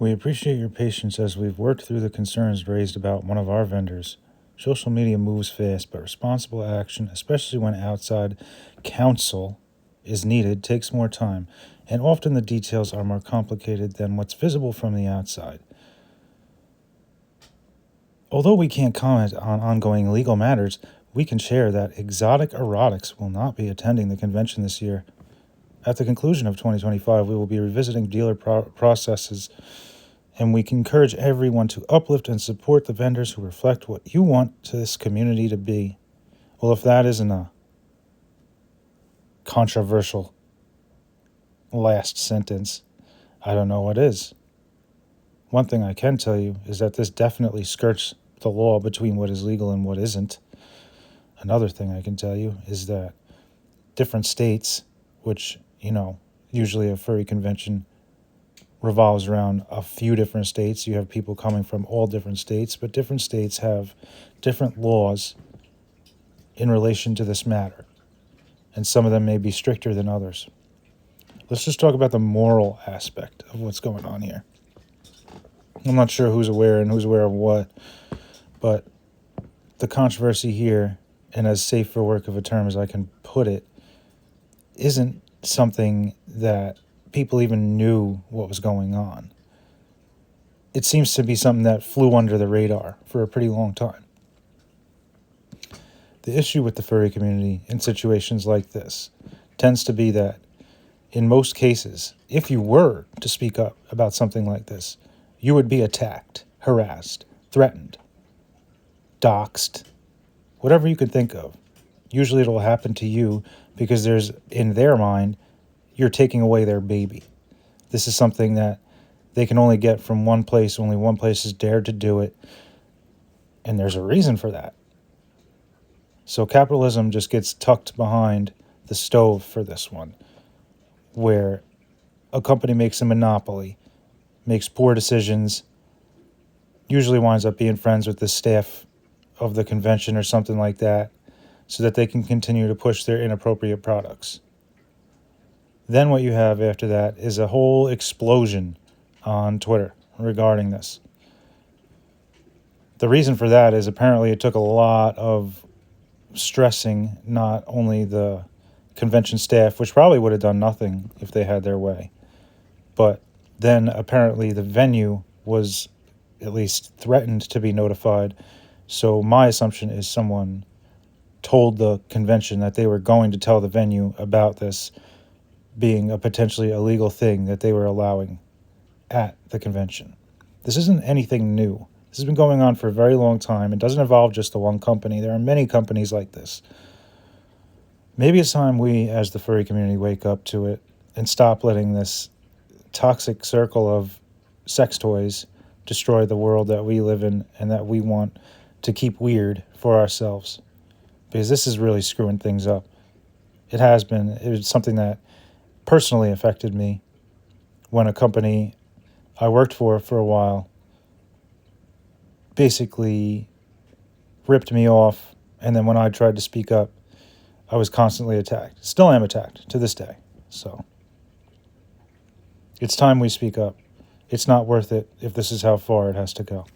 We appreciate your patience as we've worked through the concerns raised about one of our vendors. Social media moves fast, but responsible action, especially when outside counsel is needed, takes more time, and often the details are more complicated than what's visible from the outside. Although we can't comment on ongoing legal matters, we can share that Exotic Erotics will not be attending the convention this year. At the conclusion of 2025, we will be revisiting dealer processes, and we can encourage everyone to uplift and support the vendors who reflect what you want to this community to be. Well, if that isn't a controversial last sentence, I don't know what is. One thing I can tell you is that this definitely skirts the law between what is legal and what isn't. Another thing I can tell you is that different states, which, usually a furry convention revolves around a few different states. You have people coming from all different states, but different states have different laws in relation to this matter, and some of them may be stricter than others. Let's just talk about the moral aspect of what's going on here. I'm not sure who's aware and who's aware of what, but the controversy here, and as safe for work of a term as I can put it, isn't something that people even knew what was going on. It seems to be something that flew under the radar for a pretty long time. The issue with the furry community in situations like this tends to be that, in most cases, if you were to speak up about something like this, you would be attacked, harassed, threatened, doxxed, whatever you could think of. Usually it'll happen to you because there's, in their mind, you're taking away their baby. This is something that they can only get from one place. Only one place has dared to do it. And there's a reason for that. So capitalism just gets tucked behind the stove for this one, where a company makes a monopoly, makes poor decisions, usually winds up being friends with the staff of the convention or something like that, so that they can continue to push their inappropriate products. Then what you have after that is a whole explosion on Twitter regarding this. The reason for that is apparently it took a lot of stressing not only the convention staff, which probably would have done nothing if they had their way, but then apparently the venue was at least threatened to be notified. So my assumption is someone told the convention that they were going to tell the venue about this being a potentially illegal thing that they were allowing at the convention. This isn't anything new. This has been going on for a very long time. It doesn't involve just the one company. There are many companies like this. Maybe it's time we, as the furry community, wake up to it and stop letting this toxic circle of sex toys destroy the world that we live in and that we want to keep weird for ourselves. Because this is really screwing things up. It has been. It was something that personally affected me when a company I worked for a while basically ripped me off, and then when I tried to speak up, I was constantly attacked. Still am attacked to this day. So it's time we speak up. It's not worth it if this is how far it has to go.